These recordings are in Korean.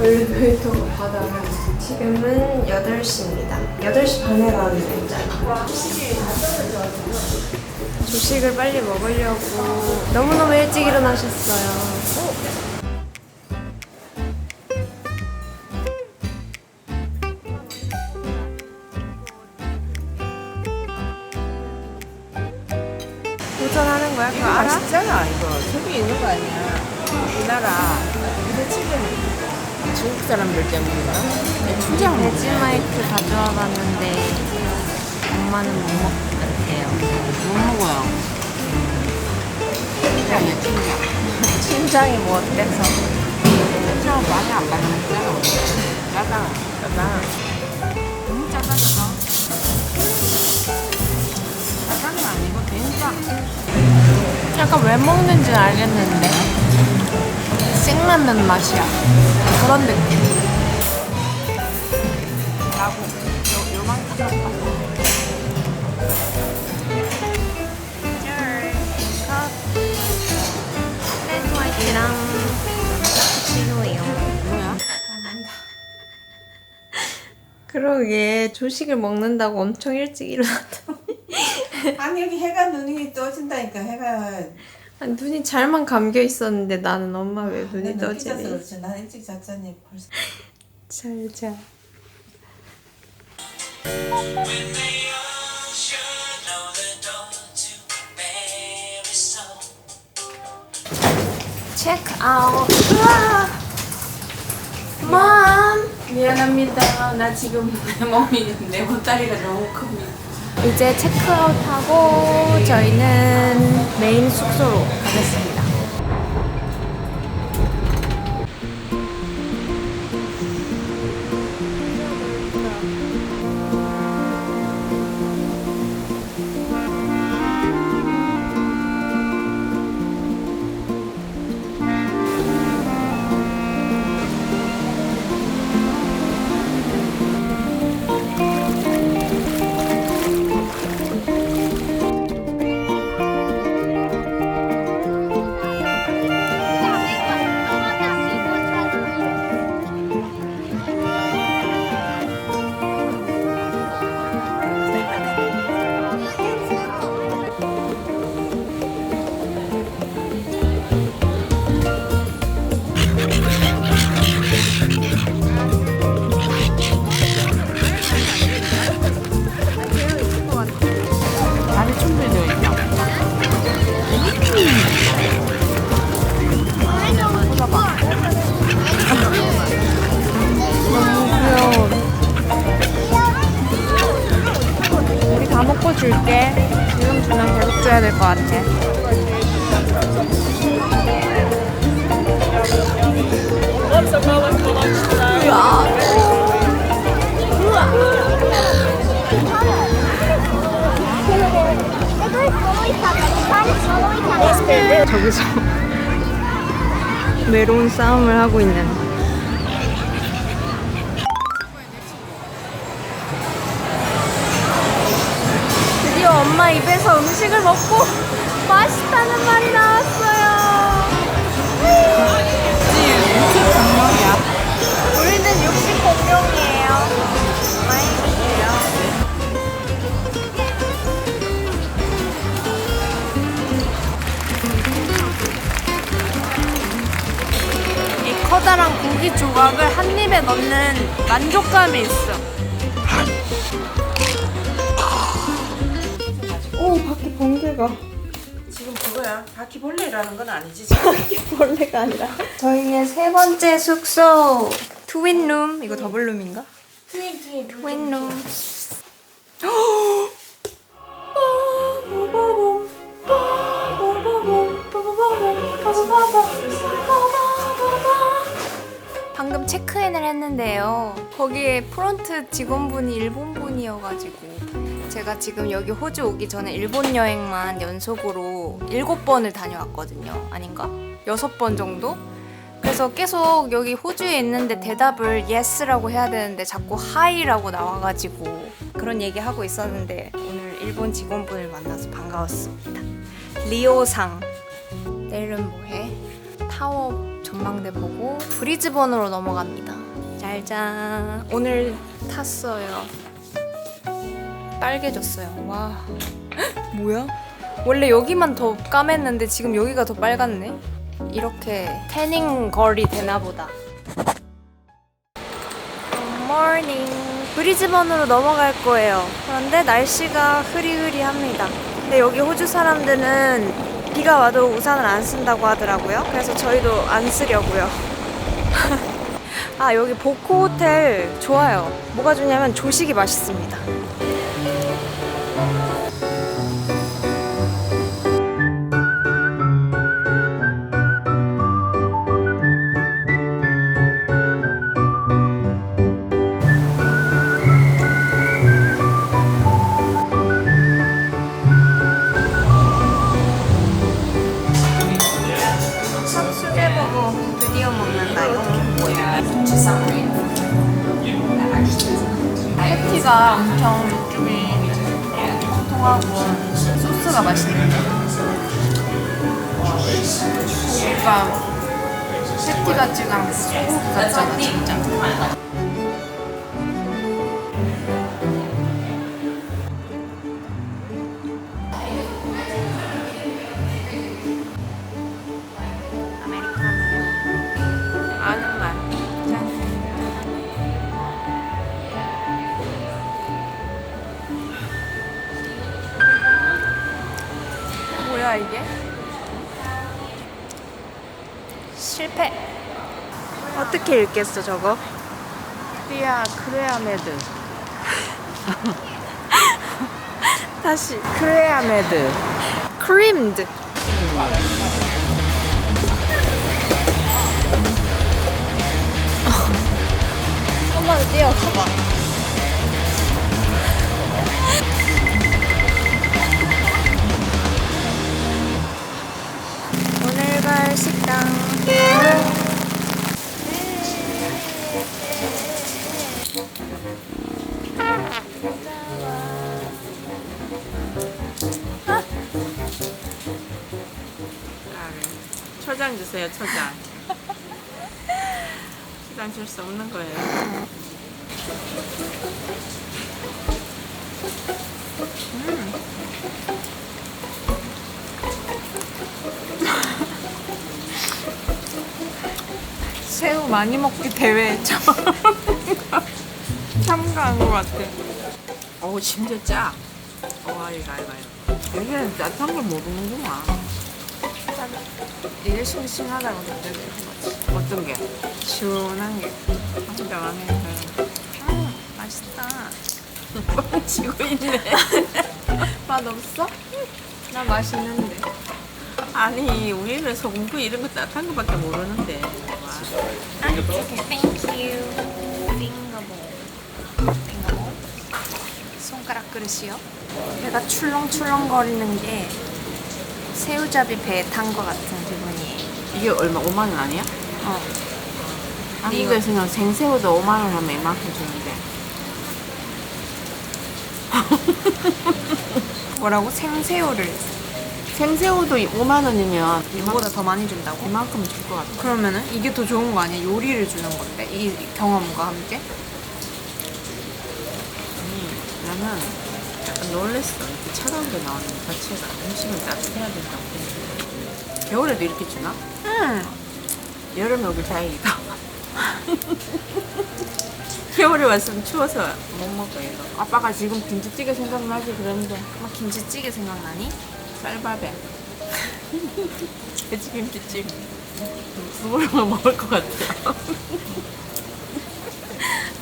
엘리베이터가 받아요. 지금은 8시입니다. 8시 반에 가는 날짜나. 조식을 빨리 먹으려고 너무너무 일찍 일어나셨어요. 도전하는 거야? 그거 알아? 맛있잖아 이거. 저기 있는 거 아니야. 우리나라 부대찌개는 중국 사람들 때문인가? 춘장 베지마이크 가져와 봤는데 엄마는 못 먹겠대요. 못 먹어요. 춘장이야 춘장. 심장이 뭐 어때서? 춘장 많이 안 맛있잖아. 짜다. 짜다. 너무 짜다니까. 짜장은 아니고 된장. 약간 왜 먹는지는 알겠는데 생라면 맛이야. 그런 느낌. 라고 요만큼 샀다. 플랫 화이트랑 지금이요. 뭐야? 그러게 조식을 먹는다고 엄청 일찍 일어났더니 아니 여기 해가 눈이 떠진다니까. 해가 아니, 눈이 잘만 감겨 있었는데 나는 엄마 왜 눈이 늦게 자서 떠지니? 그렇지. 난 일찍 잤잖니 벌써. 잘 자. 체크 아웃. 우와. 맘. 미안합니다. 나 지금 내 몸이 내 보따리가 너무 큽니다. 이제 체크아웃하고 저희는 메인 숙소로 가겠습니다. 안에 충분히 들어있다. 너무 귀여워. 우리 다 먹고 줄게. 지금 주면 계속 줘야 될 것 같아. 저기서 외로운 싸움을 하고 있는. 드디어 엄마 입에서 음식을 먹고 맛있다는 말이 나왔어요. 무슨 장면이야? 우리는 육식 공룡이에요. 많이 드세요. 이 커다란 고기 조각을 한 입에 넣는 만족감이 있어. 오, 밖에 번개가. 지금 그거야. 바퀴벌레라는 건 아니지 지금. 벌레가 아니라. 저희의 세 번째 숙소 트윈룸. 이거 더블룸인가? 트윈룸. 방금 체크인을 했는데요. 거기에 프론트 직원분이 일본 분이어가지고 제가 지금 여기 호주 오기 전에 일본 여행만 연속으로 7번을 다녀왔거든요. 아닌가? 6번 정도? 그래서 계속 여기 호주에 있는데 대답을 yes라고 해야 되는데 자꾸 hi라고 나와가지고 그런 얘기하고 있었는데 오늘 일본 직원분을 만나서 반가웠습니다. 리오상. 내일은 뭐해? 타워 전망대 보고 브리즈번으로 넘어갑니다. 짜잔. 오늘 탔어요. 빨개졌어요. 와. 헉, 뭐야? 원래 여기만 더 까맸는데 지금 여기가 더 빨갛네. 이렇게 태닝 걸이 되나 보다. 굿모닝. 브리즈번으로 넘어갈 거예요. 그런데 날씨가 흐리흐리합니다. 근데 여기 호주 사람들은 비가 와도 우산을 안 쓴다고 하더라고요. 그래서 저희도 안 쓰려고요. 아, 여기 보코 호텔 좋아요. 뭐가 좋냐면 조식이 맛있습니다. 수제버거 드디어 먹는다. 이거 뭐야? 패티가 엄청 육즙이 통하고 소스가 맛있는데 고기가 패티 같지가 않고 소고기 같잖아 진짜. 아는 맛. 짠. 뭐야 이게? 실패. 어떻게 읽겠어 저거? 크레아메드. 다시. 크레아메드. 크림드. 한번 뛰어가봐. 오늘 갈 식당. 초장 주세요, 초장. 초장 줄 수 없는 거예요. 새우 많이 먹기 대회 참가한 것 같아. 어우, 심지어 짜. 이거. 여기는 짜탄 걸 모르는구나. 이게 싱싱하다고 느껴지는 거지. 어떤 게? 시원한 게. 진짜 많네. 맛있다. 뻥치고 있네. 맛 없어? 나 맛있는데. 아니, 우리는 소금구이 이런 거 따뜻한 거밖에 모르는데. Thank you. 빙가봉. 손가락 그릇이요. 배가 출렁출렁거리는 게 새우잡이 배에 탄 것 같은 기분이에요. 이게 얼마? 5만 원 아니야? 어. 한국에서는 생새우도 5만 원 하면 이만큼 주는데. 뭐라고? 생새우를 생새우도 5만 원이면 이거보다 더 많이 준다고? 이만큼 줄 것 같아. 그러면은 이게 더 좋은 거 아니야? 요리를 주는 건데 이 경험과 함께? 나는 약간 놀랬어. 이렇게 차가운 게 나오는 자체가 음식은 따뜻해야 된다고. 겨울에도 이렇게 주나? 응. 여름에 오길 다행이다. 겨울에 왔으면 추워서 못 먹어 이거. 아빠가 지금 김치찌개 생각나지 그랬는데 막 김치찌개 생각나니? 쌀밥에 돼지김치찜 두 그릇만 먹을 것 같아.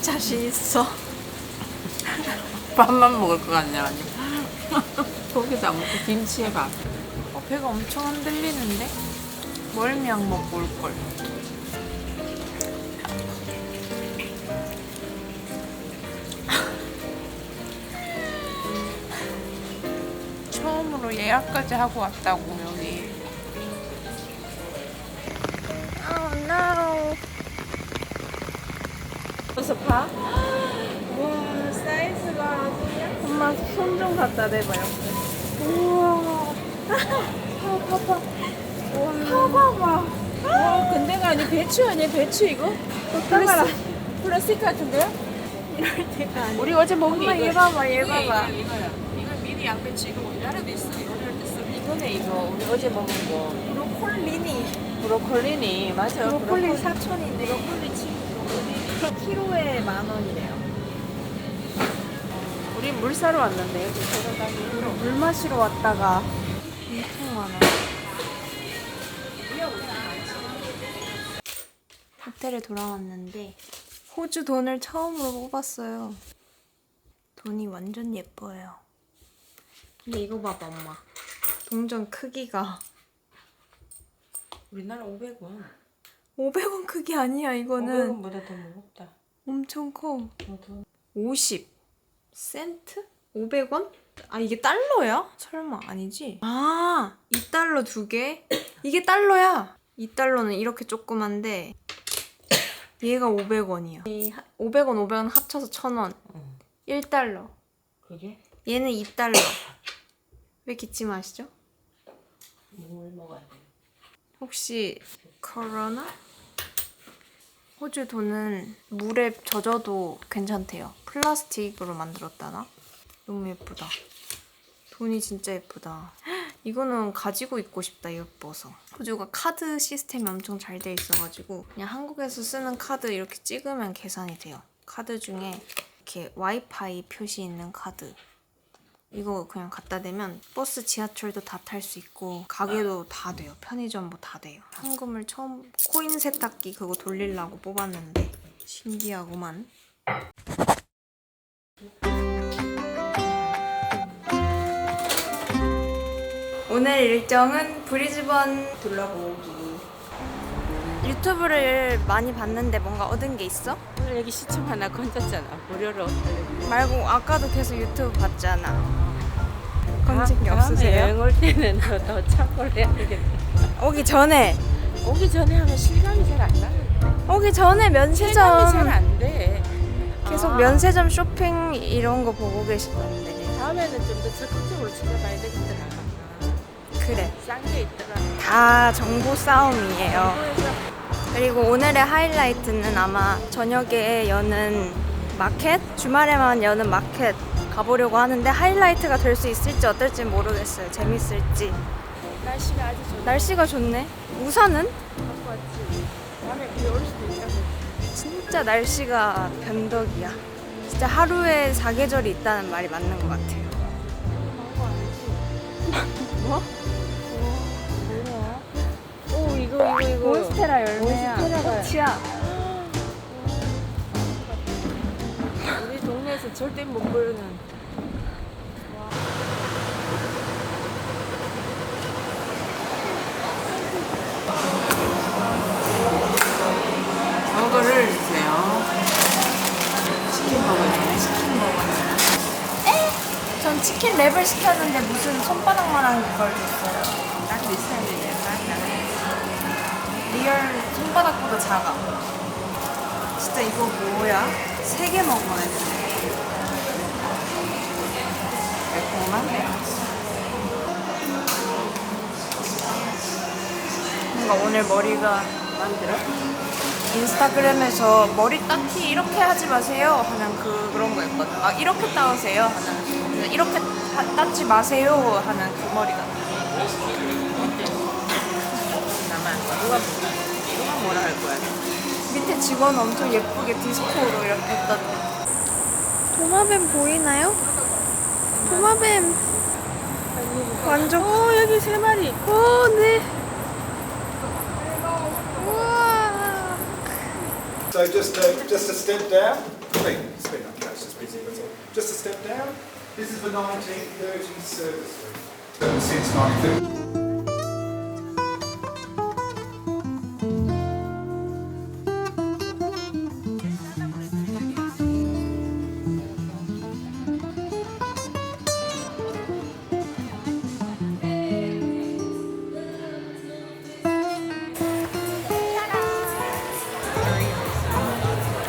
자신 있어. 밥만 먹을 것 같네 아니. 고기도 안 먹고 김치에 밥. 배가 엄청 흔들리는데? 멀미약 먹고 올걸. 처음으로 예약까지 하고 왔다고 여기. Oh no. 벌써 봐? 와 사이즈가 엄마 손 좀 갖다 대봐요. 우와. 봐봐. 봐봐. 와 아니 배추 아니야 배추 이거? 플라스틱 같은데요? 이럴 때가 아니야. 우리 어제 먹은 엄마 게 얘 이거. 봐봐, 얘 봐봐. 이거야. 이거 미니 양배추 이거 우리나라도 있어. 요리할 때 쓰. 이거네 이거 우리 어제 먹은 거. 브로콜리니. 브로콜리니 맞아. 브로콜리 4,000인데 브로콜리 치. 브로콜리. 키로에 10,000원이래요. 우리 물 사러 왔는데 여기 걸어다니. 물 마시러 왔다가 엄청 많아. 호텔에 돌아왔는데 호주 돈을 처음으로 뽑았어요. 돈이 완전 예뻐요. 근데 이거 봐봐 엄마. 동전 크기가 우리나라 500원. 500원 크기 아니야 이거는. 500원보다 더 무겁다. 엄청 커. 더. 50 센트? 500원? 아 이게 달러야? 설마 아니지? 아 2달러 2개? 이게 달러야. 2달러는 이렇게 조그만데 얘가 500원이야. 500원 500원 합쳐서 1,000원. 1달러. 그게? 얘는 2달러. 왜 기침하시죠? 물 먹어야 돼. 혹시 코로나? 호주 돈은 물에 젖어도 괜찮대요. 플라스틱으로 만들었다나? 너무 예쁘다. 돈이 진짜 예쁘다. 이거는 가지고 있고 싶다, 예뻐서. 호주가 카드 시스템이 엄청 잘 돼 있어가지고 그냥 한국에서 쓰는 카드 이렇게 찍으면 계산이 돼요. 카드 중에 이렇게 와이파이 표시 있는 카드. 이거 그냥 갖다 대면 버스, 지하철도 다 탈 수 있고 가게도 다 돼요. 편의점 뭐 다 돼요. 현금을 처음 코인 세탁기 그거 돌리려고 뽑았는데 신기하구만. 오늘 일정은 브리즈번 둘러보기. 유튜브를 많이 봤는데 뭔가 얻은 게 있어? 오늘 여기 시청 하나 건졌잖아. 무료로. 말고 아까도 계속 유튜브 봤잖아. 건진 게 다음에 없으세요? 여행 올 때는 더 참고를 해야 되겠다. 오기 전에 오기 전에 하면 실감이 잘 안 나는. 오기 전에 실감이 면세점 잘 안 돼. 계속 아, 면세점 쇼핑 이런 거 보고 계시던데. 다음에는 좀 더 적극적으로 찾아봐야 되겠더라. 그래. 싼 게 있더라. 다 정보 싸움이에요. 한국에서 그리고 오늘의 하이라이트는 아마 저녁에 여는 마켓? 주말에만 여는 마켓 가보려고 하는데 하이라이트가 될 수 있을지 어떨지 모르겠어요. 재밌을지. 날씨가 아주 좋네. 날씨가 좋네. 우산은? 갖고 왔지. 다음에 비 올 수도 있다고. 진짜 날씨가 변덕이야. 진짜 하루에 4계절이 있다는 말이 맞는 것 같아요. 망고 아니지? 뭐? 뭐야? 오 이거. 몬스테라 열매야. 몬스테라가. 꽃이야. 우리 동네에서 절대 못 보는. 버거를 주세요. 치킨 버거네. 치킨 버거네. 전 치킨 랩을 시켰는데 무슨 손바닥만한 걸 줬어요. 딱 비슷한데 리얼 손바닥보다 작아. 진짜 이거 뭐야? 3개 먹어야 돼. 매콤한데. 뭔가 오늘 머리가 만들어? 인스타그램에서 머리 따티 이렇게 하지 마세요 하는 그런 거였거든. 아 이렇게 따으세요 하는, 이렇게 따지 마세요 하는 그 머리 같아. 나만 누가 뭐라 할 거야? 밑에 직원 엄청 예쁘게 디스코로 이렇게 했던데. 도마뱀 보이나요? 도마뱀 완전. 오 여기 3마리. 오 네. 우와. So just a step down. Speed up, that's just busy. That's all. Just a step down. This is the 1930 service room. Since 1930.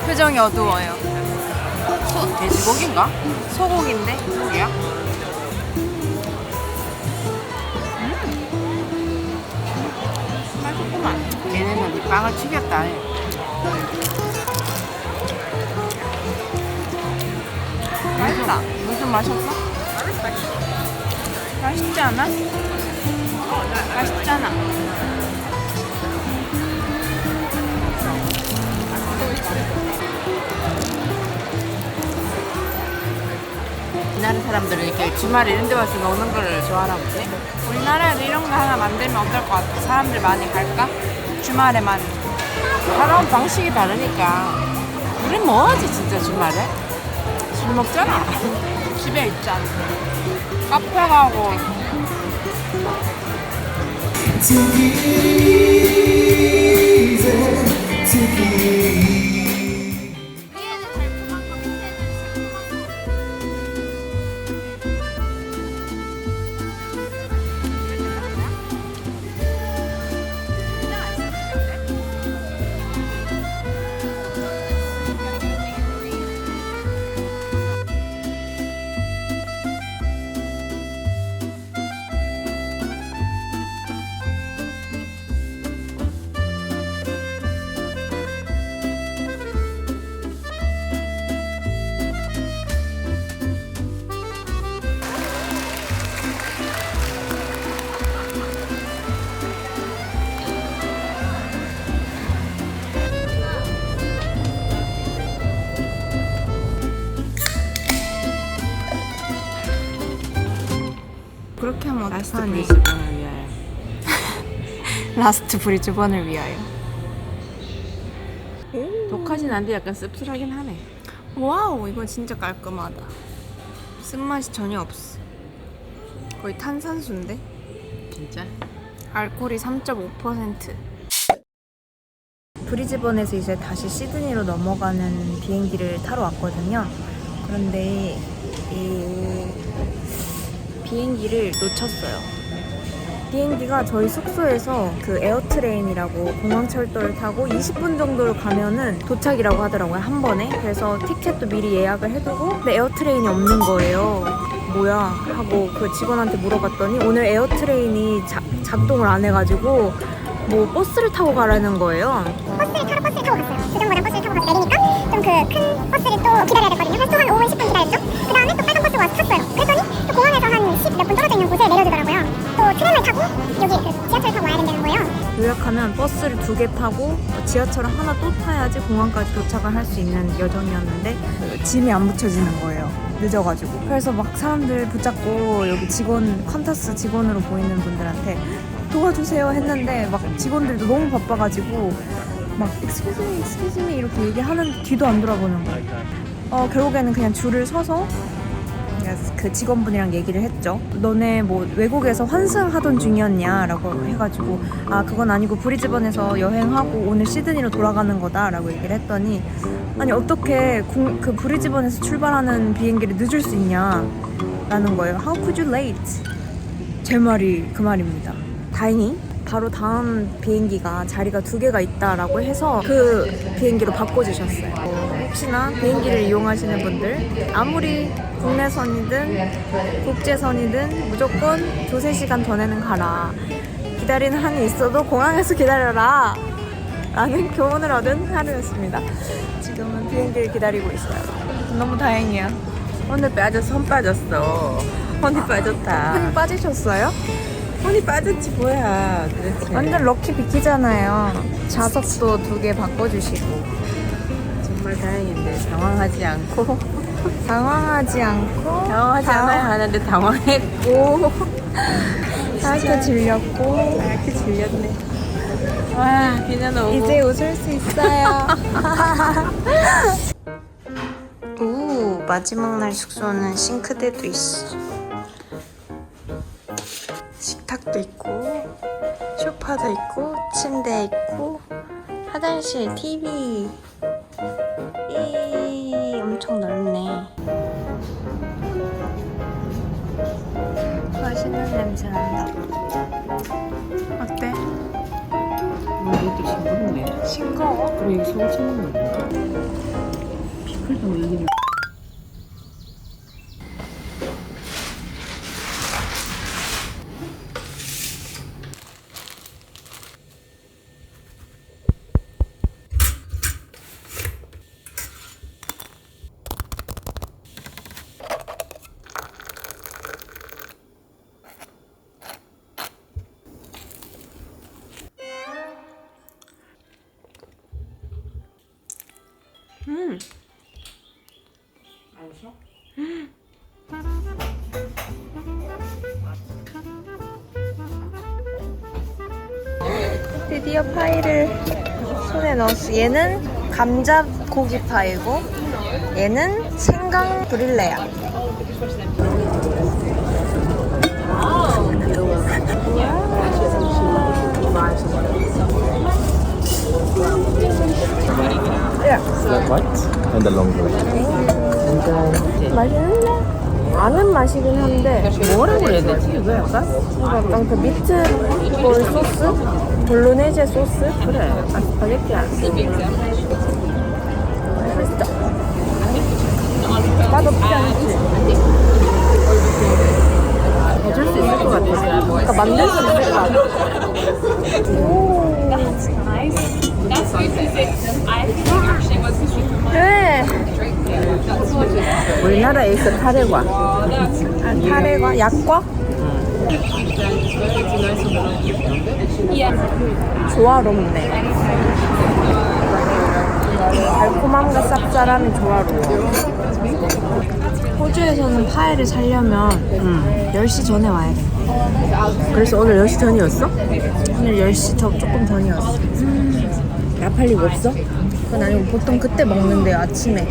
표정이 어두워요. 돼지고기인가? 소고기인데? 고기야? 맛있구만. 하지만 얘네는 이 빵을 튀겼다 해. 맛있다. 무슨 맛이었어? 맛있지 않아? 맛있잖아. 우리나라 사람들은 이렇게 주말에 이런 데 와서 노는 걸 좋아하나 보지? 우리나라에도 이런 거 하나 만들면 어떨 것 같아? 사람들 많이 갈까? 주말에만. 살아온 방식이 다르니까. 우린 뭐 하지 진짜 주말에? 술 먹잖아. 집에 있잖아. 카페 가고. 그렇게 하면 라스트 어떡하니? 브리즈번을 위하여. 라스트 브리즈번을 위하여. 독하진 않은데 약간 씁쓸하긴 하네. 와우, 이거 진짜 깔끔하다. 쓴맛이 전혀 없어. 거의 탄산수인데? 진짜? 알코올이 3.5%. 브리즈번에서 이제 다시 시드니로 넘어가는 비행기를 타러 왔거든요. 그런데 이 비행기를 놓쳤어요. 비행기가 저희 숙소에서 그 에어트레인이라고 공항철도를 타고 20분 정도를 가면은 도착이라고 하더라고요, 한 번에. 그래서 티켓도 미리 예약을 해두고 근데 에어트레인이 없는 거예요. 뭐야 하고 그 직원한테 물어봤더니 오늘 에어트레인이 작동을 안 해가지고 뭐 버스를 타고 가라는 거예요. 버스를 타고 갔어요. 그전보다 버스를 타고 가서 내리니까 좀 그 큰 버스를 또 기다려야 됐거든요. 그래서 또 한 5분, 10분 기다렸죠. 그 다음에 또 빨간 버스가 와서 탔어요. 그랬더니 또 공항에서 한 10 몇 분 떨어져 있는 곳에 내려주더라고요. 또 트램을 타고 여기 그 지하철을 타고 와야 된다는 거예요. 요약하면 버스를 2개 타고 지하철을 하나 또 타야지 공항까지 도착을 할 수 있는 여정이었는데 짐이 안 붙여지는 거예요. 늦어가지고. 그래서 막 사람들 붙잡고 여기 직원, 퀀타스 직원으로 보이는 분들한테 도와주세요 했는데 막 직원들도 너무 바빠가지고 막 excuse me 이렇게 얘기하는 뒤도 안 돌아보는 거예요. 결국에는 그냥 줄을 서서 그 직원분이랑 얘기를 했죠. 너네 뭐 외국에서 환승하던 중이었냐 라고 해가지고 아 그건 아니고 브리즈번에서 여행하고 오늘 시드니로 돌아가는 거다 라고 얘기를 했더니 아니 어떻게 그 브리즈번에서 출발하는 비행기를 늦을 수 있냐 라는 거예요. How could you late? 제 말이 그 말입니다. 다행히 바로 다음 비행기가 자리가 2개가 있다라고 해서 그 비행기로 바꿔주셨어요. 혹시나 비행기를 이용하시는 분들 아무리 국내선이든 국제선이든 무조건 2-3시간 전에는 가라. 기다리는 한이 있어도 공항에서 기다려라 라는 교훈을 얻은 하루였습니다. 지금은 비행기를 기다리고 있어요. 너무 다행이야. 오늘 빠졌어. 손 빠졌어. 손이 빠졌다. 손이 빠지셨어요? 손이 빠졌지 뭐야. 그렇지. 완전 럭키 비키잖아요. 좌석도 2개 바꿔주시고 정말 다행인데 당황하지 않고 당황하지 않아야 하는데 당황했고 이렇게 질렸고 이렇게 질렸네. 와 비는 오고 이제 웃을 수 있어요. 오, 마지막 날 숙소는 싱크대도 있어. 식탁도 있고 소파도 있고 침대 있고 화장실, TV 엄청 넓네. 맛있는 냄새 난다. 어때? 이것도 싱겁네. 싱거워? 그래 여기 소금 쳐먹는 건가? 피클도 이게 알았어? 드디어 파이를 손에 넣었어. 얘는 감자 고기 파이고 얘는 생강 브릴레야. Flat white and the long roll. 맛있는데? 아는 맛이긴 한데 뭐라고 해야 되지? 이거 약간? 약간 그 미트볼 소스? 볼로네제 소스? 그래. 스파게티야. 맛있어. 맛없지 않지? 해줄 수 있을 것 같아. 그러니까 만들 수 있을 것 같아. 네. 우리나라에 있어 카레과. 카레가 약과? 조화롭네. 달콤함과 쌉쌀함이 조화로워. 호주에서는 파이를 사려면 10시 전에 와야 돼. 그래서 오늘 10시 전이었어? 오늘 10시 조금 전이었어. 나팔리고 없어? 그건 아니고 보통 그때 먹는데요, 아침에.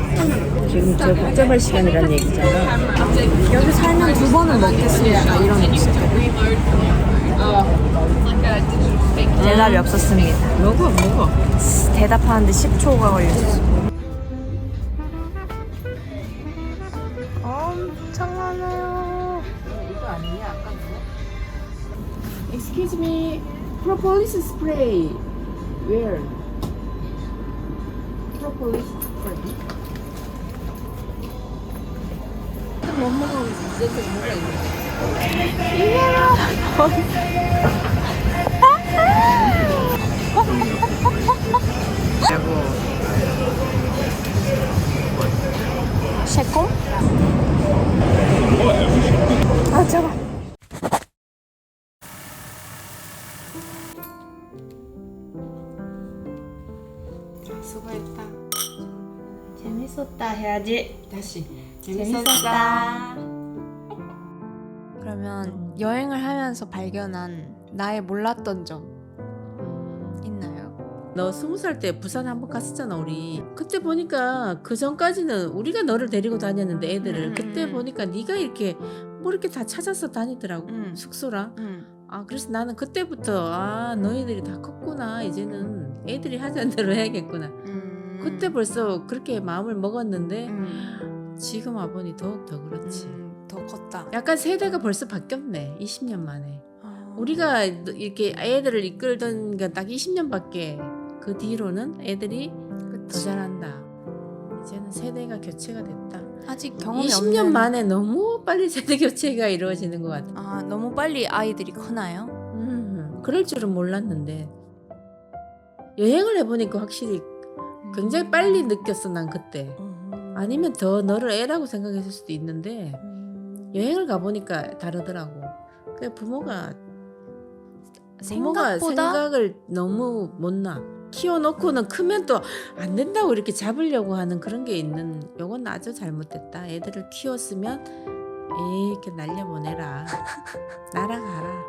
지금 저 복잡할 시간이란 얘기잖아. 여기 살면 2번은 먹겠습니다. 이런 음식. 대답이 없었습니다. 먹어. 대답하는데 10초가 걸렸어. 엄청 많아요. 이거 아니냐? 아까 그거? Excuse me, propolis spray. Where? propolis spray. 못 먹어. 이제 뭐가 있는데? 새콤? 아, 잠깐. 수고했다. 재밌었다 해야지. 다시. 재밌었다. 그러면 여행을 하면서 발견한 나의 몰랐던 점 있나요? 너 20살 때 부산 한번 갔었잖아 우리. 그때 보니까 그 전까지는 우리가 너를 데리고 다녔는데 애들을 그때 보니까 네가 이렇게 뭐 이렇게 다 찾아서 다니더라고. 숙소랑. 아 그래서 나는 그때부터 아 너희들이 다 컸구나. 이제는 애들이 하자는 대로 해야겠구나. 그때 벌써 그렇게 마음을 먹었는데 지금 와보니 더욱더 그렇지. 더 컸다. 약간 세대가 벌써 바뀌었네. 20년 만에. 우리가 이렇게 애들을 이끌던 게 딱 20년밖에 그 뒤로는 애들이 더 잘한다. 이제는 세대가 교체가 됐다. 아직 경험이 20년 없는... 만에 너무 빨리 세대 교체가 이루어지는 것 같아. 아, 너무 빨리 아이들이 크나요? 그럴 줄은 몰랐는데 여행을 해보니까 확실히 굉장히 빨리 느꼈어. 난 그때. 아니면 더 너를 애라고 생각했을 수도 있는데 여행을 가보니까 다르더라고. 그래 부모가 생각을 너무 못 놔. 키워놓고는 크면 또 안 된다고 이렇게 잡으려고 하는 그런 게 있는. 요건 아주 잘못됐다. 애들을 키웠으면 이렇게 날려보내라. 날아가라.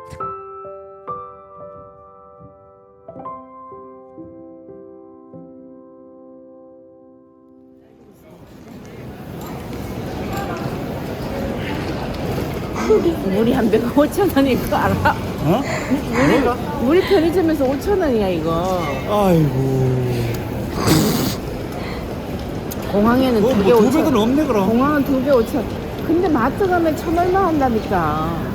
물이 한 병 5,000원 이거 알아? 어? 물이 편의점에서 5,000원이야 이거. 아이고. 공항에는 뭐, 두 개 2배 5,000원. 더 넘네 그럼. 공항은 2개 5,000원. 근데 마트 가면 1,000 얼마 한다니까.